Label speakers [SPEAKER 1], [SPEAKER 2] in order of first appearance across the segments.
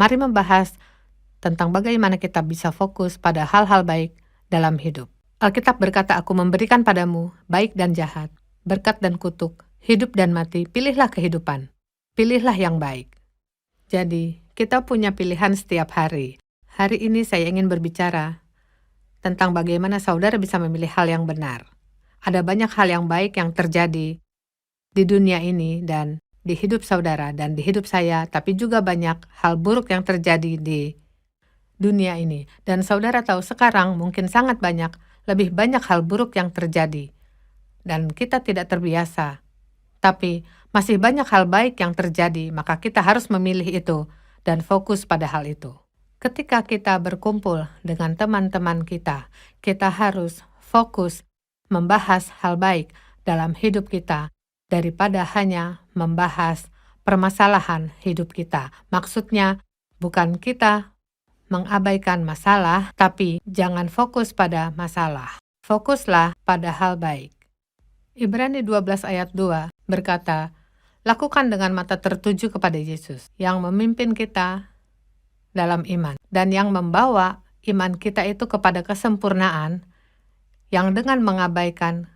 [SPEAKER 1] Mari membahas tentang bagaimana kita bisa fokus pada hal-hal baik dalam hidup. Alkitab berkata, "Aku memberikan padamu baik dan jahat, berkat dan kutuk, hidup dan mati, pilihlah kehidupan. Pilihlah yang baik." Jadi, kita punya pilihan setiap hari. Hari ini saya ingin berbicara tentang bagaimana saudara bisa memilih hal yang benar. Ada banyak hal yang baik yang terjadi di dunia ini dan di hidup saudara dan di hidup saya, tapi juga banyak hal buruk yang terjadi di dunia ini. Dan saudara tahu sekarang mungkin sangat banyak, lebih banyak hal buruk yang terjadi. Dan kita tidak terbiasa. Tapi masih banyak hal baik yang terjadi, maka kita harus memilih itu dan fokus pada hal itu. Ketika kita berkumpul dengan teman-teman kita harus fokus membahas hal baik dalam hidup kita daripada hanya membahas permasalahan hidup kita. Maksudnya bukan kita mengabaikan masalah, tapi jangan fokus pada masalah. Fokuslah pada hal baik. Ibrani 12 ayat 2 berkata, "Lakukan dengan mata tertuju kepada Yesus yang memimpin kita dalam iman dan yang membawa iman kita itu kepada kesempurnaan, yang dengan mengabaikan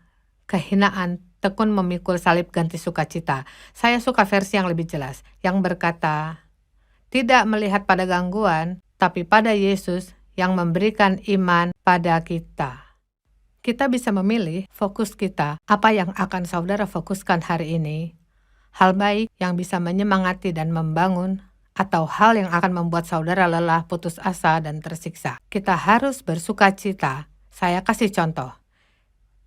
[SPEAKER 1] kehinaan tekun memikul salib ganti sukacita." Saya suka versi yang lebih jelas, yang berkata, "Tidak melihat pada gangguan, tapi pada Yesus yang memberikan iman pada kita." Kita bisa memilih fokus kita, apa yang akan saudara fokuskan hari ini, hal baik yang bisa menyemangati dan membangun, atau hal yang akan membuat saudara lelah, putus asa, dan tersiksa. Kita harus bersuka cita. Saya kasih contoh.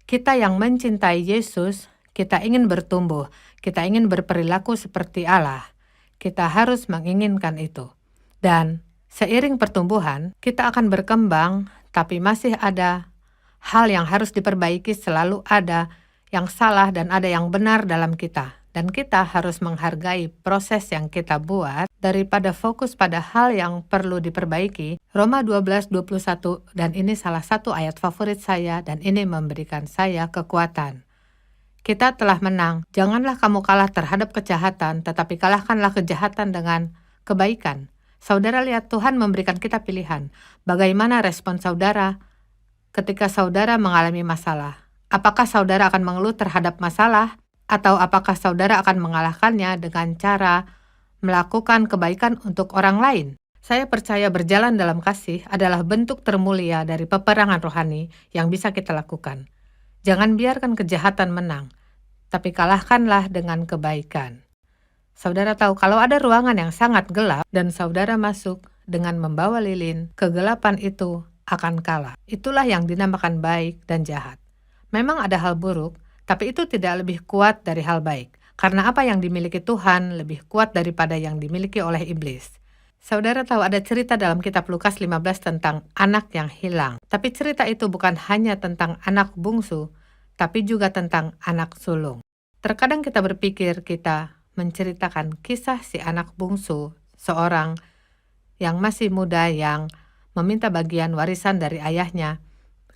[SPEAKER 1] Kita yang mencintai Yesus, kita ingin bertumbuh, kita ingin berperilaku seperti Allah. Kita harus menginginkan itu. Dan seiring pertumbuhan, kita akan berkembang, tapi masih ada hal yang harus diperbaiki, selalu ada yang salah dan ada yang benar dalam kita. Dan kita harus menghargai proses yang kita buat daripada fokus pada hal yang perlu diperbaiki. Roma 12:21, dan ini salah satu ayat favorit saya dan ini memberikan saya kekuatan. Kita telah menang, janganlah kamu kalah terhadap kejahatan, tetapi kalahkanlah kejahatan dengan kebaikan. Saudara lihat, Tuhan memberikan kita pilihan. Bagaimana respon saudara ketika saudara mengalami masalah? Apakah saudara akan mengeluh terhadap masalah? Atau apakah saudara akan mengalahkannya dengan cara melakukan kebaikan untuk orang lain? Saya percaya berjalan dalam kasih adalah bentuk termulia dari peperangan rohani yang bisa kita lakukan. Jangan biarkan kejahatan menang, tapi kalahkanlah dengan kebaikan. Saudara tahu kalau ada ruangan yang sangat gelap dan saudara masuk dengan membawa lilin, kegelapan itu akan kalah. Itulah yang dinamakan baik dan jahat. Memang ada hal buruk, tapi itu tidak lebih kuat dari hal baik. Karena apa yang dimiliki Tuhan lebih kuat daripada yang dimiliki oleh iblis. Saudara tahu ada cerita dalam kitab Lukas 15 tentang anak yang hilang. Tapi cerita itu bukan hanya tentang anak bungsu, tapi juga tentang anak sulung. Terkadang kita berpikir kita menceritakan kisah si anak bungsu, seorang yang masih muda yang meminta bagian warisan dari ayahnya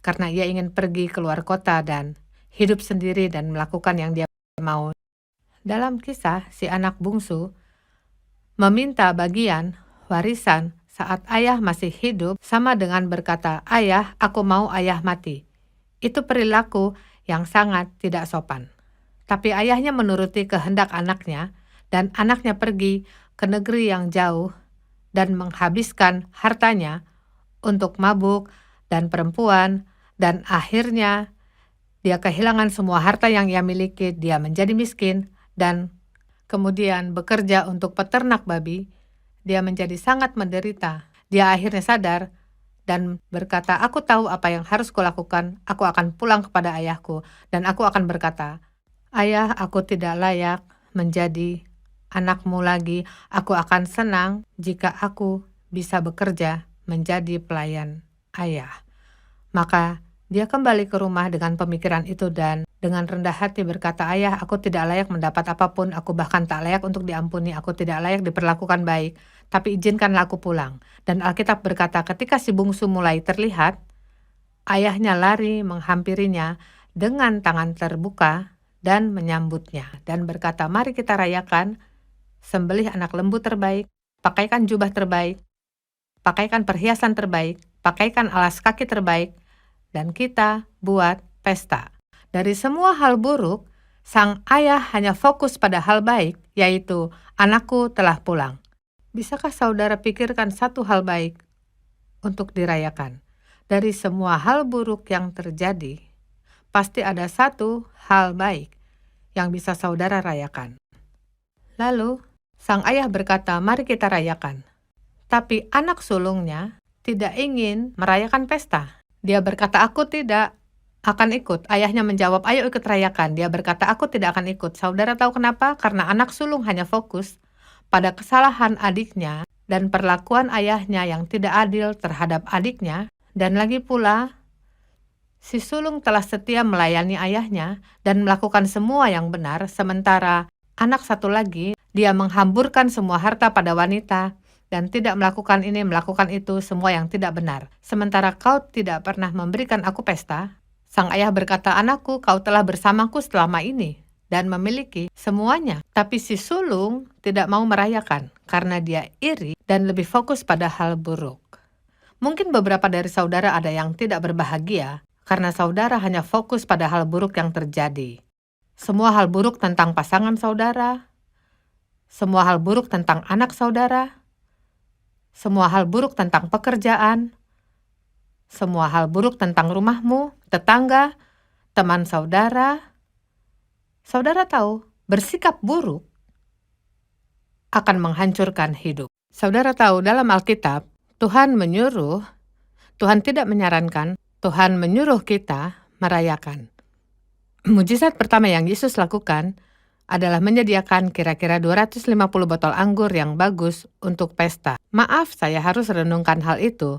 [SPEAKER 1] karena ia ingin pergi keluar kota dan hidup sendiri dan melakukan yang dia mau. Dalam kisah, si anak bungsu meminta bagian warisan saat ayah masih hidup, sama dengan berkata, "Ayah, aku mau ayah mati." Itu perilaku yang sangat tidak sopan. Tapi ayahnya menuruti kehendak anaknya, dan anaknya pergi ke negeri yang jauh dan menghabiskan hartanya untuk mabuk dan perempuan, dan akhirnya dia kehilangan semua harta yang ia miliki, dia menjadi miskin, dan kemudian bekerja untuk peternak babi. Dia menjadi sangat menderita. Dia akhirnya sadar dan berkata, "Aku tahu apa yang harus kulakukan. Aku akan pulang kepada ayahku, dan aku akan berkata, 'Ayah, aku tidak layak menjadi anakmu lagi. Aku akan senang jika aku bisa bekerja menjadi pelayan ayah.'" Maka dia kembali ke rumah dengan pemikiran itu dan dengan rendah hati berkata, "Ayah, aku tidak layak mendapat apapun, aku bahkan tak layak untuk diampuni, aku tidak layak diperlakukan baik, tapi izinkanlah aku pulang." Dan Alkitab berkata ketika si bungsu mulai terlihat, ayahnya lari menghampirinya dengan tangan terbuka dan menyambutnya dan berkata, "Mari kita rayakan, sembelih anak lembu terbaik pakaikan jubah terbaik, pakaikan perhiasan terbaik, pakaikan alas kaki terbaik, dan kita buat pesta. Dari semua hal buruk, sang ayah hanya fokus pada hal baik, yaitu anakku telah pulang. Bisakah saudara pikirkan satu hal baik untuk dirayakan? Dari semua hal buruk yang terjadi, pasti ada satu hal baik yang bisa saudara rayakan. Lalu, sang ayah berkata, mari kita rayakan. Tapi anak sulungnya tidak ingin merayakan pesta. Dia berkata, aku tidak akan ikut. Ayahnya menjawab, ayo ikut rayakan. Dia berkata, aku tidak akan ikut. Saudara tahu kenapa? Karena anak sulung hanya fokus pada kesalahan adiknya dan perlakuan ayahnya yang tidak adil terhadap adiknya. Dan lagi pula, si sulung telah setia melayani ayahnya dan melakukan semua yang benar, sementara anak satu lagi, dia menghamburkan semua harta pada wanita dan tidak melakukan ini, melakukan itu, semua yang tidak benar. Sementara kau tidak pernah memberikan aku pesta, sang ayah berkata, anakku, kau telah bersamaku selama ini dan memiliki semuanya. Tapi si sulung tidak mau merayakan karena dia iri dan lebih fokus pada hal buruk. Mungkin beberapa dari saudara ada yang tidak berbahagia karena saudara hanya fokus pada hal buruk yang terjadi. Semua hal buruk tentang pasangan saudara, semua hal buruk tentang anak saudara, semua hal buruk tentang pekerjaan, semua hal buruk tentang rumahmu, tetangga, teman saudara. Saudara tahu, bersikap buruk akan menghancurkan hidup. Saudara tahu, dalam Alkitab, Tuhan tidak menyarankan, Tuhan menyuruh kita merayakan. Mujizat pertama yang Yesus lakukan adalah menyediakan kira-kira 250 botol anggur yang bagus untuk pesta. Maaf, saya harus renungkan hal itu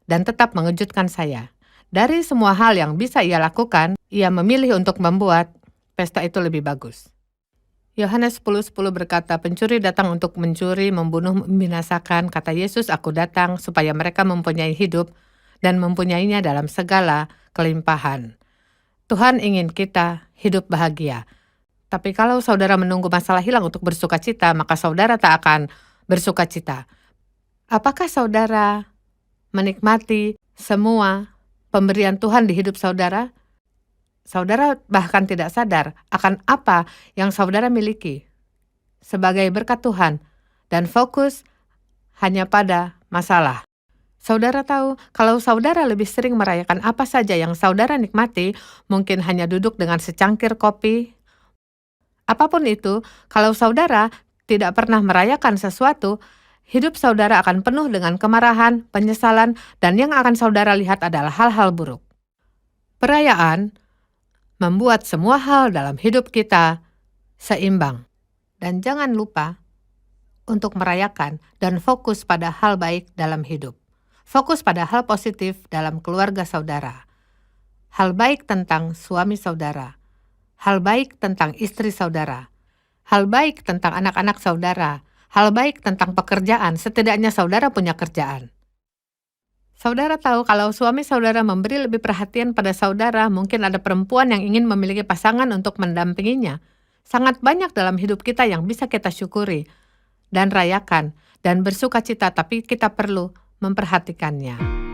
[SPEAKER 1] dan tetap mengejutkan saya. Dari semua hal yang bisa ia lakukan, ia memilih untuk membuat pesta itu lebih bagus. Yohanes 10:10 berkata, pencuri datang untuk mencuri, membunuh, membinasakan. Kata Yesus, aku datang supaya mereka mempunyai hidup dan mempunyainya dalam segala kelimpahan. Tuhan ingin kita hidup bahagia. Tapi kalau saudara menunggu masalah hilang untuk bersukacita, maka saudara tak akan bersukacita. Apakah saudara menikmati semua pemberian Tuhan di hidup saudara? Saudara bahkan tidak sadar akan apa yang saudara miliki sebagai berkat Tuhan dan fokus hanya pada masalah. Saudara tahu, kalau saudara lebih sering merayakan apa saja yang saudara nikmati, mungkin hanya duduk dengan secangkir kopi, apapun itu, kalau saudara tidak pernah merayakan sesuatu, hidup saudara akan penuh dengan kemarahan, penyesalan, dan yang akan saudara lihat adalah hal-hal buruk. Perayaan membuat semua hal dalam hidup kita seimbang. Dan jangan lupa untuk merayakan dan fokus pada hal baik dalam hidup. Fokus pada hal positif dalam keluarga saudara. Hal baik tentang suami saudara. Hal baik tentang istri saudara. Hal baik tentang anak-anak saudara. Hal baik tentang pekerjaan, setidaknya saudara punya kerjaan. Saudara tahu kalau suami saudara memberi lebih perhatian pada saudara, mungkin ada perempuan yang ingin memiliki pasangan untuk mendampinginya. Sangat banyak dalam hidup kita yang bisa kita syukuri dan rayakan dan bersukacita, tapi kita perlu memperhatikannya.